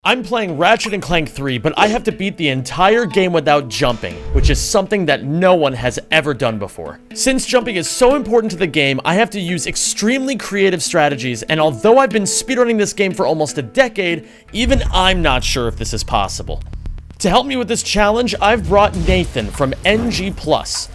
I'm playing Ratchet and Clank 3, but I have to beat the entire game without jumping, which is something that no one has ever done before. Since jumping is so important to the game, I have to use extremely creative strategies, and although I've been speedrunning this game for almost a decade, even I'm not sure if this is possible. To help me with this challenge, I've brought Nathan from ngplus.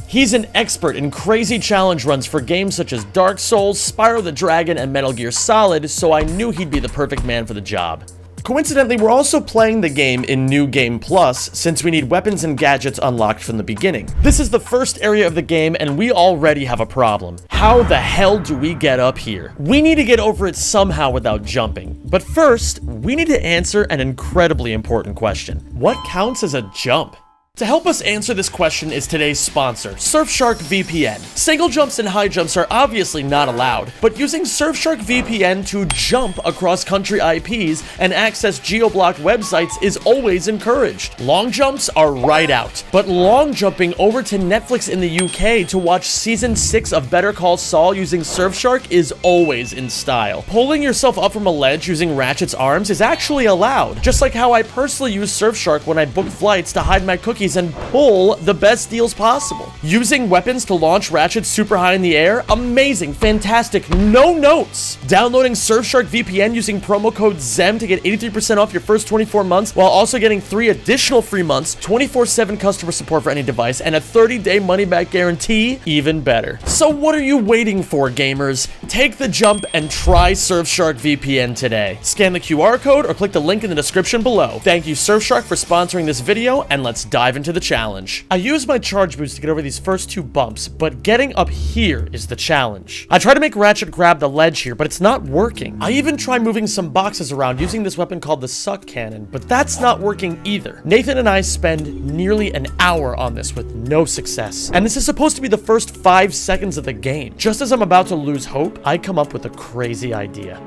He's an expert in crazy challenge runs for games such as Dark Souls, Spyro the Dragon, and Metal Gear Solid, so I knew he'd be the perfect man for the job. Coincidentally, we're also playing the game in New Game Plus, since we need weapons and gadgets unlocked from the beginning. This is the first area of the game, and we already have a problem. How the hell do we get up here? We need to get over it somehow without jumping. But first, we need to answer an incredibly important question. What counts as a jump? To help us answer this question is today's sponsor, Surfshark VPN. Single jumps and high jumps are obviously not allowed, but using Surfshark VPN to jump across country IPs and access geo-blocked websites is always encouraged. Long jumps are right out, but long jumping over to Netflix in the UK to watch season 6 of Better Call Saul using Surfshark is always in style. Pulling yourself up from a ledge using Ratchet's arms is actually allowed, just like how I personally use Surfshark when I book flights to hide my cookies and pull the best deals possible. Using weapons to launch Ratchet super high in the air? Amazing, fantastic, no notes! Downloading Surfshark VPN using promo code ZEM to get 83% off your first 24 months while also getting 3 additional free months, 24/7 customer support for any device, and a 30-day money-back guarantee? Even better. So what are you waiting for, gamers? Take the jump and try Surfshark VPN today. Scan the QR code or click the link in the description below. Thank you, Surfshark, for sponsoring this video, and let's dive into the challenge. I use my charge boost to get over these first 2 bumps, but getting up here is the challenge. I try to make Ratchet grab the ledge here, but it's not working. I even try moving some boxes around using this weapon called the suck cannon, but that's not working either. Nathan and I spend nearly an hour on this with no success, and this is supposed to be the first 5 seconds of the game. Just as I'm about to lose hope, I come up with a crazy idea.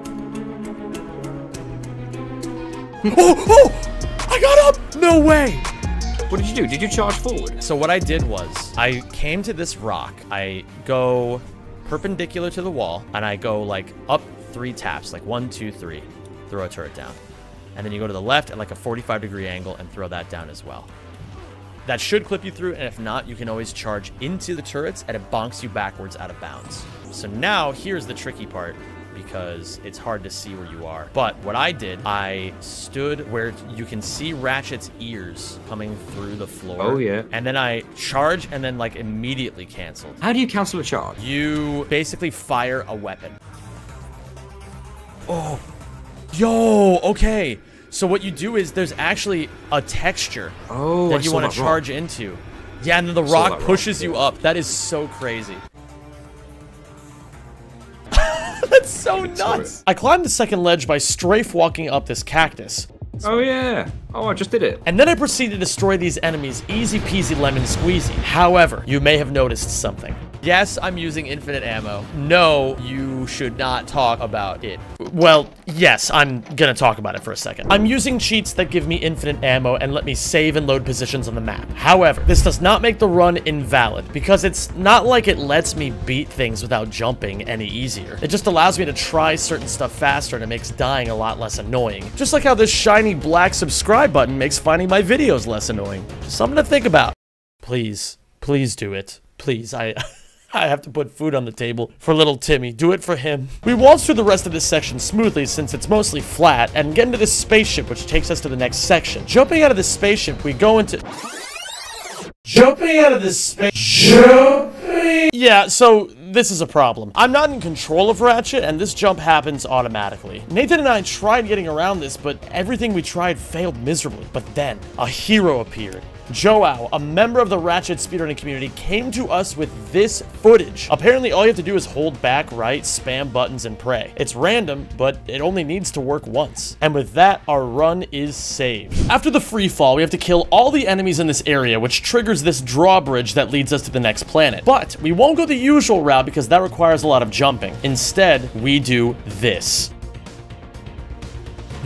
Oh! I got up! No way! What did you do? Did you charge forward? So what I did was, I came to this rock, I go perpendicular to the wall, and I go like up 3 taps, like 1, 2, 3, throw a turret down. And then you go to the left at like a 45-degree angle and throw that down as well. That should clip you through, and if not, you can always charge into the turrets and it bonks you backwards out of bounds. So now, here's the tricky part, because it's hard to see where you are. But what I did, I stood where you can see Ratchet's ears coming through the floor. Oh, yeah. And then I charge and then like immediately canceled. How do you cancel a charge? You basically fire a weapon. Oh. Yo, okay. So what you do is there's actually a texture that you want to charge into. Yeah, and then the rock pushes you up. That is so crazy. That's so nuts. I climbed the second ledge by strafe walking up this cactus. Oh yeah. Oh, I just did it. And then I proceeded to destroy these enemies easy peasy lemon squeezy. However, you may have noticed something. Yes, I'm using infinite ammo. No, you should not talk about it. Well, yes, I'm gonna talk about it for a second. I'm using cheats that give me infinite ammo and let me save and load positions on the map. However, this does not make the run invalid, because it's not like it lets me beat things without jumping any easier. It just allows me to try certain stuff faster, and it makes dying a lot less annoying. Just like how this shiny black subscribe button makes finding my videos less annoying. Something to think about. Please, please do it. Please, I have to put food on the table for little Timmy. Do it for him. We waltz through the rest of this section smoothly since it's mostly flat, and get into this spaceship, which takes us to the next section. Jumping out of this spaceship, we go into... Yeah, so this is a problem. I'm not in control of Ratchet, and this jump happens automatically. Nathan and I tried getting around this, but everything we tried failed miserably. But then, a hero appeared. Joao, a member of the Ratchet speedrunning community, came to us with this footage. Apparently, all you have to do is hold back, right, spam buttons, and pray. It's random, but it only needs to work once. And with that, our run is saved. After the free fall, we have to kill all the enemies in this area, which triggers this drawbridge that leads us to the next planet. But we won't go the usual route because that requires a lot of jumping. Instead, we do this.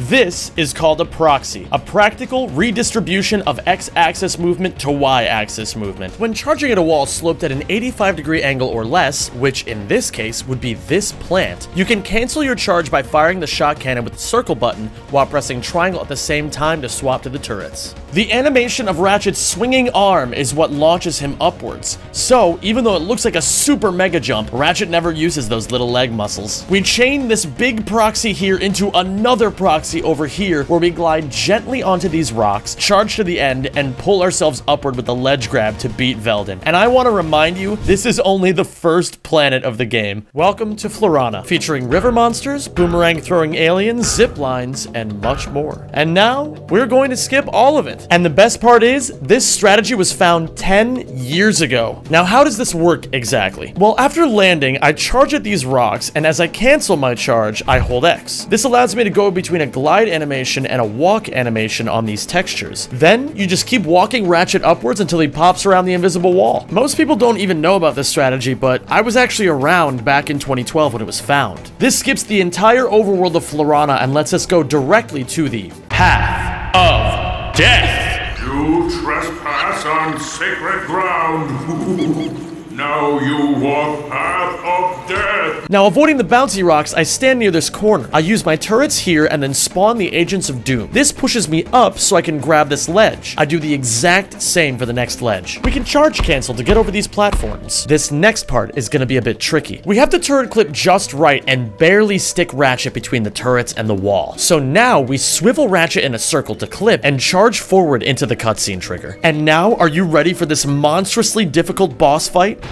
This is called a proxy, a practical redistribution of x-axis movement to y-axis movement. When charging at a wall sloped at an 85-degree angle or less, which in this case would be this plant, you can cancel your charge by firing the shot cannon with the circle button while pressing triangle at the same time to swap to the turrets. The animation of Ratchet's swinging arm is what launches him upwards. So, even though it looks like a super mega jump, Ratchet never uses those little leg muscles. We chain this big proxy here into another proxy over here, where we glide gently onto these rocks, charge to the end, and pull ourselves upward with the ledge grab to beat Veldin. And I want to remind you, this is only the first planet of the game. Welcome to Florana, featuring river monsters, boomerang throwing aliens, zip lines, and much more. And now, we're going to skip all of it. And the best part is, this strategy was found 10 years ago. Now, how does this work exactly? Well, after landing, I charge at these rocks, and as I cancel my charge, I hold X. This allows me to go between a glide animation and a walk animation on these textures. Then, you just keep walking Ratchet upwards until he pops around the invisible wall. Most people don't even know about this strategy, but I was actually around back in 2012 when it was found. This skips the entire overworld of Florana and lets us go directly to the Path of Death. You trespass on sacred ground. Now you walk path of death. Now, avoiding the bouncy rocks, I stand near this corner. I use my turrets here and then spawn the Agents of Doom. This pushes me up so I can grab this ledge. I do the exact same for the next ledge. We can charge cancel to get over these platforms. This next part is going to be a bit tricky. We have the turret clip just right and barely stick Ratchet between the turrets and the wall. So now we swivel Ratchet in a circle to clip and charge forward into the cutscene trigger. And now, are you ready for this monstrously difficult boss fight?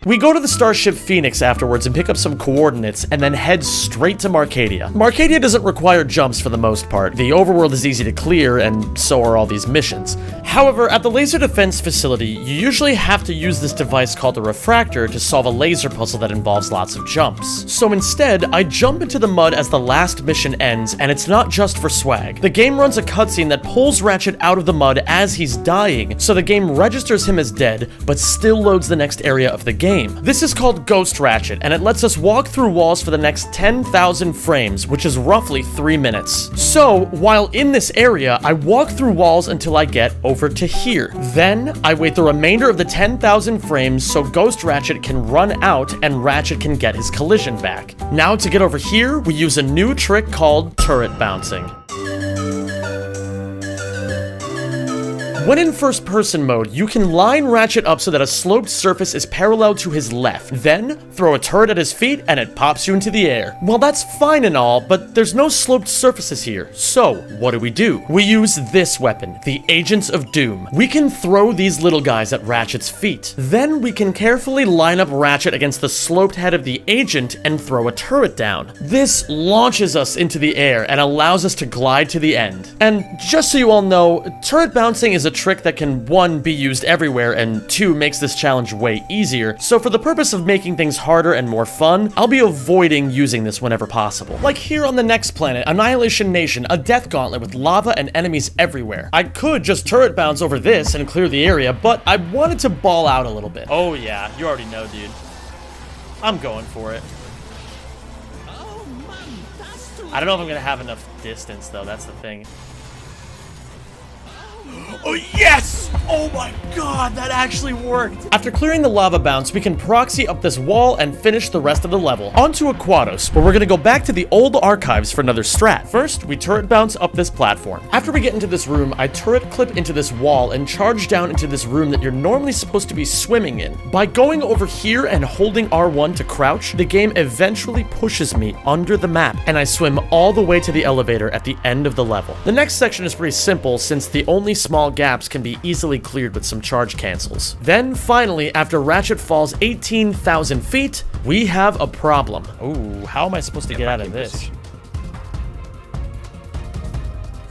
We go to the Starship Phoenix afterwards and pick up some coordinates and then head straight to Arcadia. Arcadia doesn't require jumps for the most part. The overworld is easy to clear, and so are all these missions. However, at the laser defense facility, you usually have to use this device called a refractor to solve a laser puzzle that involves lots of jumps. So instead, I jump into the mud as the last mission ends, and it's not just for swag. The game runs a cutscene that pulls Ratchet out of the mud as he's dying, so the game registers him as dead, but still loads the next area of the game. This is called Ghost Ratchet, and it lets us walk through walls for the next 10,000 frames, which is roughly 3 minutes. So, while in this area, I walk through walls until I get over to here. Then, I wait the remainder of the 10,000 frames so Ghost Ratchet can run out and Ratchet can get his collision back. Now, to get over here, we use a new trick called turret bouncing. When in first-person mode, you can line Ratchet up so that a sloped surface is parallel to his left. Then, throw a turret at his feet and it pops you into the air. Well, that's fine and all, but there's no sloped surfaces here. So, what do? We use this weapon, the Agents of Doom. We can throw these little guys at Ratchet's feet. Then, we can carefully line up Ratchet against the sloped head of the agent and throw a turret down. This launches us into the air and allows us to glide to the end. And just so you all know, turret bouncing is a trick that can 1, be used everywhere, and 2, makes this challenge way easier. So for the purpose of making things harder and more fun, I'll be avoiding using this whenever possible. Like here on the next planet, Annihilation Nation, a death gauntlet with lava and enemies everywhere. I could just turret bounce over this and clear the area, but I wanted to ball out a little bit. Oh yeah, you already know, dude. I'm going for it. I don't know if I'm gonna have enough distance though, that's the thing. Oh, yes! Oh my god, that actually worked! After clearing the lava bounce, we can proxy up this wall and finish the rest of the level. Onto Aquatos, where we're gonna go back to the old archives for another strat. First, we turret bounce up this platform. After we get into this room, I turret clip into this wall and charge down into this room that you're normally supposed to be swimming in. By going over here and holding R1 to crouch, the game eventually pushes me under the map, and I swim all the way to the elevator at the end of the level. The next section is pretty simple, since the only small gaps can be easily cleared with some charge cancels. Then, finally, after Ratchet falls 18,000 feet, we have a problem. Ooh, how am I supposed to get out of this?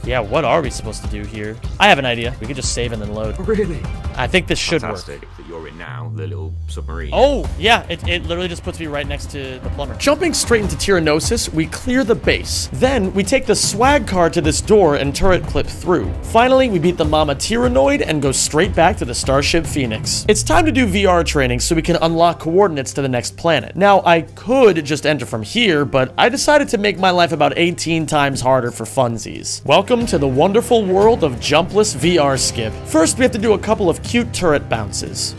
Yeah, what are we supposed to do here? I have an idea. We could just save and then load. Really? I think this should work. Fantastic that you're in now, the little submarine. Oh, yeah, it literally just puts me right next to the plumber. Jumping straight into Tyrannosis, we clear the base. Then, we take the swag card to this door and turret clip through. Finally, we beat the Mama Tyrannoid and go straight back to the Starship Phoenix. It's time to do VR training so we can unlock coordinates to the next planet. Now, I could just enter from here, but I decided to make my life about 18 times harder for funsies. Welcome to the wonderful world of jumpless VR skip. First, we have to do a couple of cute turret bounces.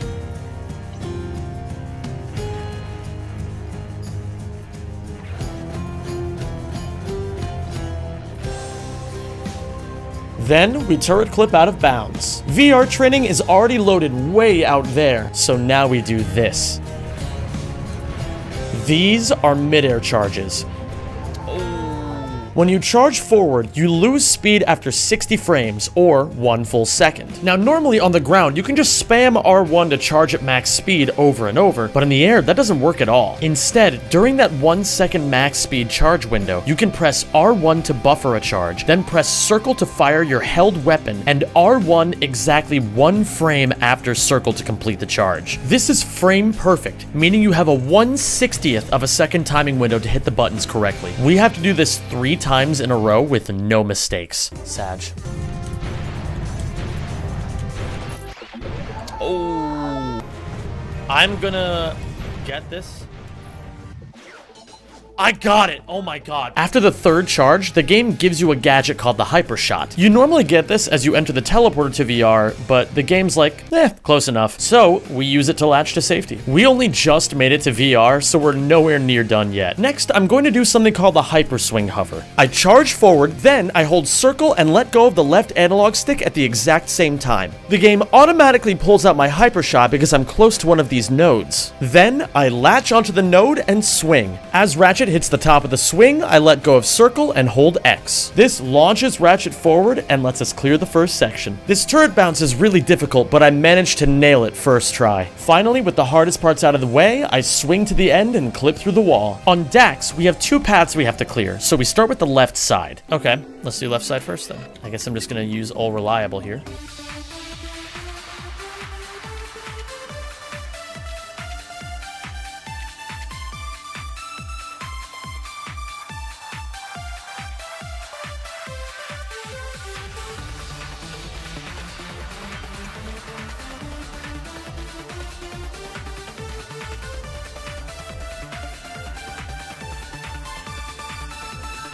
Then, we turret clip out of bounds. VR training is already loaded way out there, so now we do this. These are midair charges. When you charge forward, you lose speed after 60 frames, or 1 full second. Now, normally on the ground, you can just spam R1 to charge at max speed over and over, but in the air, that doesn't work at all. Instead, during that 1 second max speed charge window, you can press R1 to buffer a charge, then press circle to fire your held weapon, and R1 exactly 1 frame after circle to complete the charge. This is frame perfect, meaning you have a 1/60th of a second timing window to hit the buttons correctly. We have to do this 3 times in a row with no mistakes. Sag. Oh. I'm gonna get this. I got it! Oh my god. After the 3rd charge, the game gives you a gadget called the Hyper Shot. You normally get this as you enter the teleporter to VR, but the game's like, close enough. So, we use it to latch to safety. We only just made it to VR, so we're nowhere near done yet. Next, I'm going to do something called the Hyper Swing Hover. I charge forward, then I hold circle and let go of the left analog stick at the exact same time. The game automatically pulls out my Hyper Shot because I'm close to one of these nodes. Then, I latch onto the node and swing. As Ratchet hits the top of the swing, I let go of circle and hold X. This launches Ratchet forward and lets us clear the first section. This turret bounce is really difficult, but I managed to nail it first try. Finally, with the hardest parts out of the way, I swing to the end and clip through the wall. On Dax, we have 2 paths we have to clear, so we start with the left side. Okay, let's do left side first then. I guess I'm just gonna use all reliable here.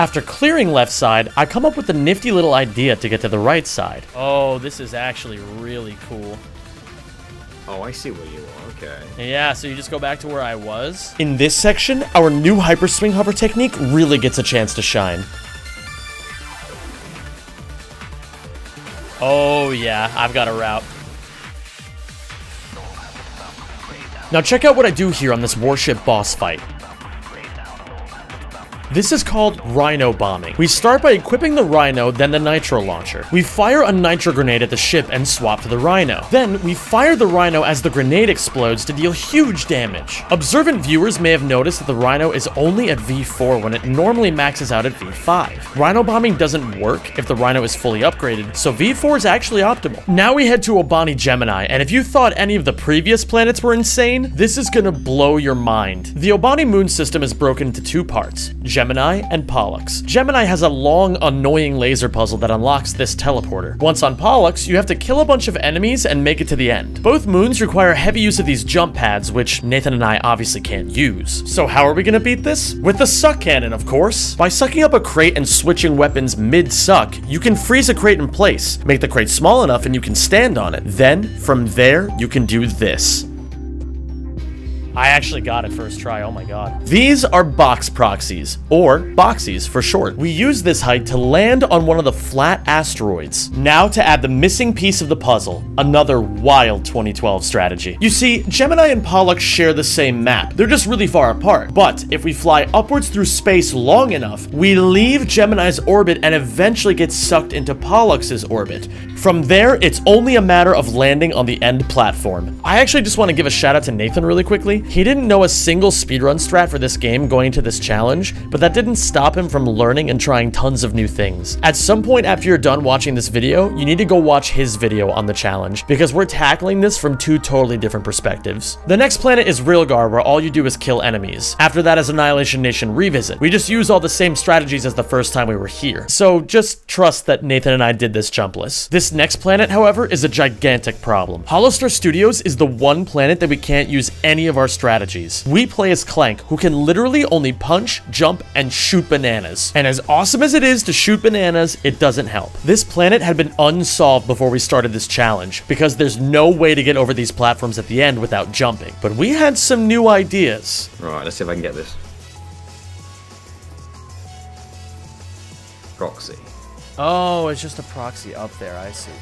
After clearing left side, I come up with a nifty little idea to get to the right side. Oh, this is actually really cool. Oh, I see where you are, okay. Yeah, so you just go back to where I was. In this section, our new Hyper Swing Hover technique really gets a chance to shine. Oh yeah, I've got a route. Now check out what I do here on this warship boss fight. This is called Rhino bombing. We start by equipping the Rhino, then the Nitro launcher. We fire a Nitro grenade at the ship and swap to the Rhino. Then, we fire the Rhino as the grenade explodes to deal huge damage. Observant viewers may have noticed that the Rhino is only at V4 when it normally maxes out at V5. Rhino bombing doesn't work if the Rhino is fully upgraded, so V4 is actually optimal. Now we head to Obani Gemini, and if you thought any of the previous planets were insane, this is gonna blow your mind. The Obani moon system is broken into 2 parts. Gemini and Pollux. Gemini has a long, annoying laser puzzle that unlocks this teleporter. Once on Pollux, you have to kill a bunch of enemies and make it to the end. Both moons require heavy use of these jump pads, which Nathan and I obviously can't use. So how are we gonna beat this? With the suck cannon, of course. By sucking up a crate and switching weapons mid-suck, you can freeze a crate in place, make the crate small enough and you can stand on it. Then, from there, you can do this. I actually got it first try, oh my god. These are box proxies, or boxies for short. We use this height to land on one of the flat asteroids. Now to add the missing piece of the puzzle, another wild 2012 strategy. You see, Gemini and Pollux share the same map. They're just really far apart. But if we fly upwards through space long enough, we leave Gemini's orbit and eventually get sucked into Pollux's orbit. From there, it's only a matter of landing on the end platform. I actually just want to give a shout out to Nathan really quickly. He didn't know a single speedrun strat for this game going into this challenge, but that didn't stop him from learning and trying tons of new things. At some point after you're done watching this video, you need to go watch his video on the challenge, because we're tackling this from two totally different perspectives. The next planet is Rilgar, where all you do is kill enemies. After that is Annihilation Nation Revisit. We just use all the same strategies as the first time we were here. So just trust that Nathan and I did this jumpless. This next planet, however, is a gigantic problem. Holostar Studios is the one planet that we can't use any of our strategies. We play as Clank, who can literally only punch, jump, and shoot bananas. And as awesome as it is to shoot bananas, it doesn't help. This planet had been unsolved before we started this challenge, because there's no way to get over these platforms at the end without jumping. But we had some new ideas. Right, let's see if I can get this. Proxy. Oh, it's just a proxy up there, I see.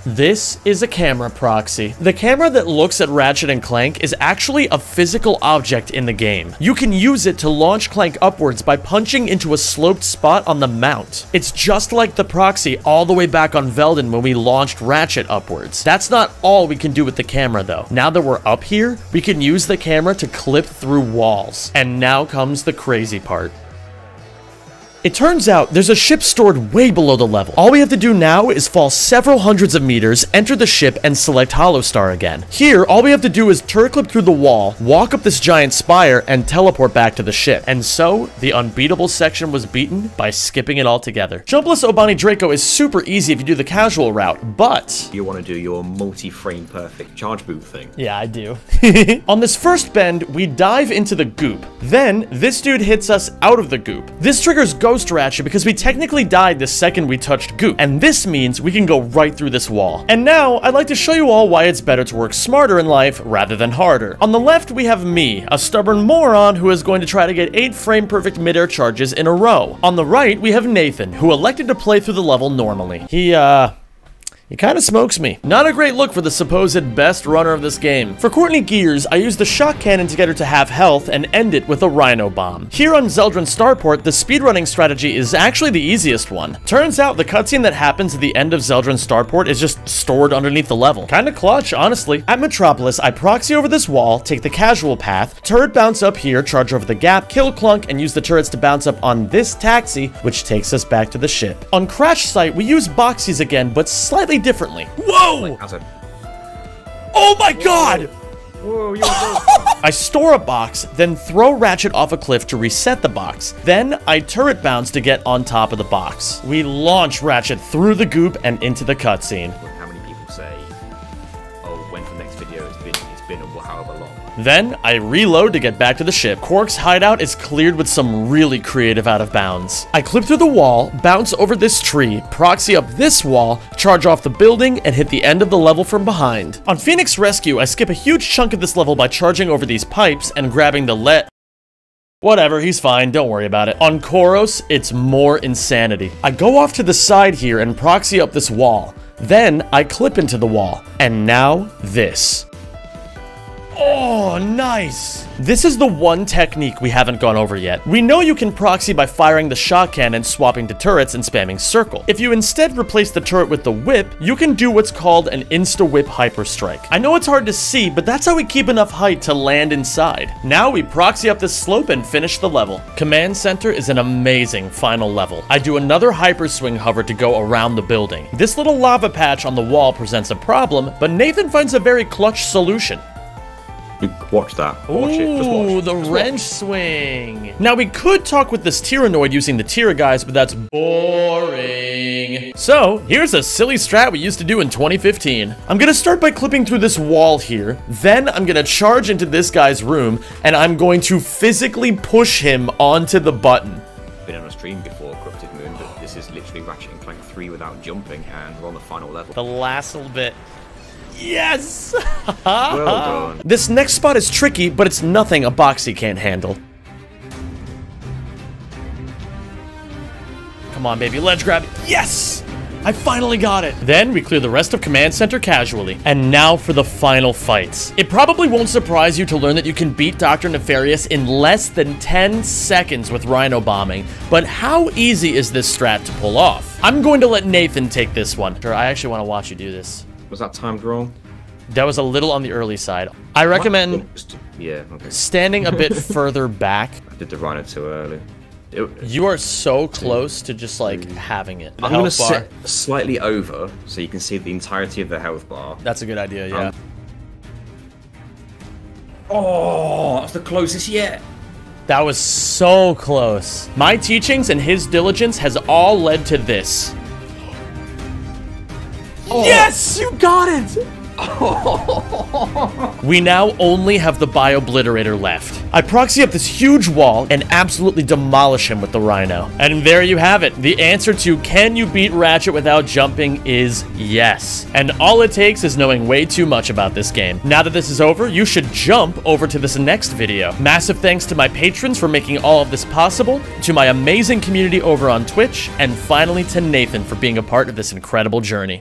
This is a camera proxy. The camera that looks at Ratchet and Clank is actually a physical object in the game. You can use it to launch Clank upwards by punching into a sloped spot on the mount. It's just like the proxy all the way back on Velden when we launched Ratchet upwards. That's not all we can do with the camera though. Now that we're up here, we can use the camera to clip through walls. And now comes the crazy part. It turns out there's a ship stored way below the level. All we have to do now is fall several hundreds of meters, enter the ship, and select Holostar again. Here, all we have to do is turret clip through the wall, walk up this giant spire, and teleport back to the ship. And so, the unbeatable section was beaten by skipping it altogether. Jumpless Obani Draco is super easy if you do the casual route, but... You want to do your multi-frame perfect charge boot thing. Yeah, I do. On this first bend, we dive into the goop. Then, this dude hits us out of the goop. This triggers Ghost Ratchet because we technically died the second we touched goop, and this means we can go right through this wall. And now, I'd like to show you all why it's better to work smarter in life rather than harder. On the left, we have me, a stubborn moron who is going to try to get 8 frame perfect midair charges in a row. On the right, we have Nathan, who elected to play through the level normally. He kind of smokes me. Not a great look for the supposed best runner of this game. For Courtney Gears, I used the shock cannon to get her to have health and end it with a rhino bomb. Here on Zeldrin Starport, the speedrunning strategy is actually the easiest one. Turns out the cutscene that happens at the end of Zeldrin Starport is just stored underneath the level. Kinda clutch, honestly. At Metropolis, I proxy over this wall, take the casual path, turret bounce up here, charge over the gap, kill Clunk, and use the turrets to bounce up on this taxi, which takes us back to the ship. On Crash Site, we use boxies again, but slightly differently. Whoa! Oh my god! Whoa, I store a box, then throw Ratchet off a cliff to reset the box. Then I turret bounce to get on top of the box. We launch Ratchet through the goop and into the cutscene. How many people say, oh, when the next video it's been however long. Then I reload to get back to the ship. Quark's hideout is cleared with some really creative out of bounds. I clip through the wall, bounce over this tree, proxy up this wall, charge off the building, and hit the end of the level from behind. On Phoenix Rescue, I skip a huge chunk of this level by charging over these pipes and grabbing the Whatever, he's fine, don't worry about it. On Koros, it's more insanity. I go off to the side here and proxy up this wall. Then I clip into the wall. And now, this. Oh, nice! This is the one technique we haven't gone over yet. We know you can proxy by firing the shock cannon, swapping to turrets, and spamming circle. If you instead replace the turret with the whip, you can do what's called an insta-whip hyper strike. I know it's hard to see, but that's how we keep enough height to land inside. Now we proxy up this slope and finish the level. Command Center is an amazing final level. I do another hyper swing hover to go around the building. This little lava patch on the wall presents a problem, but Nathan finds a very clutch solution. You watch that. Watch it. Just watch. Ooh, the wrench swing. Now, we could talk with this Tyrannoid using the Tyra guys, but that's boring. So, here's a silly strat we used to do in 2015. I'm gonna start by clipping through this wall here. Then, I'm gonna charge into this guy's room, and I'm going to physically push him onto the button. Been on a stream before, Corrupted Moon, but this is literally Ratchet and Clank 3 without jumping, and we're on the final level. The last little bit. Yes! Well done. This next spot is tricky, but it's nothing a boxy can't handle. Come on, baby, ledge grab. Yes! I finally got it. Then we clear the rest of Command Center casually. And now for the final fights. It probably won't surprise you to learn that you can beat Dr. Nefarious in less than 10 seconds with Rhino bombing, but how easy is this strat to pull off? I'm going to let Nathan take this one. Sure, I actually want to watch you do this. Was that timed wrong? That was a little on the early side. I recommend yeah, okay. standing a bit further back. I did the rhino too early. You are so close to just like having it. I'm gonna sit slightly over so you can see the entirety of the health bar. That's a good idea, yeah. Oh, that's the closest yet. That was so close. My teachings and his diligence has all led to this. Oh. Yes, you got it! We now only have the Bio-Obliterator left. I proxy up this huge wall and absolutely demolish him with the Rhino. And there you have it. The answer to can you beat Ratchet without jumping is yes. And all it takes is knowing way too much about this game. Now that this is over, you should jump over to this next video. Massive thanks to my patrons for making all of this possible, to my amazing community over on Twitch, and finally to Nathan for being a part of this incredible journey.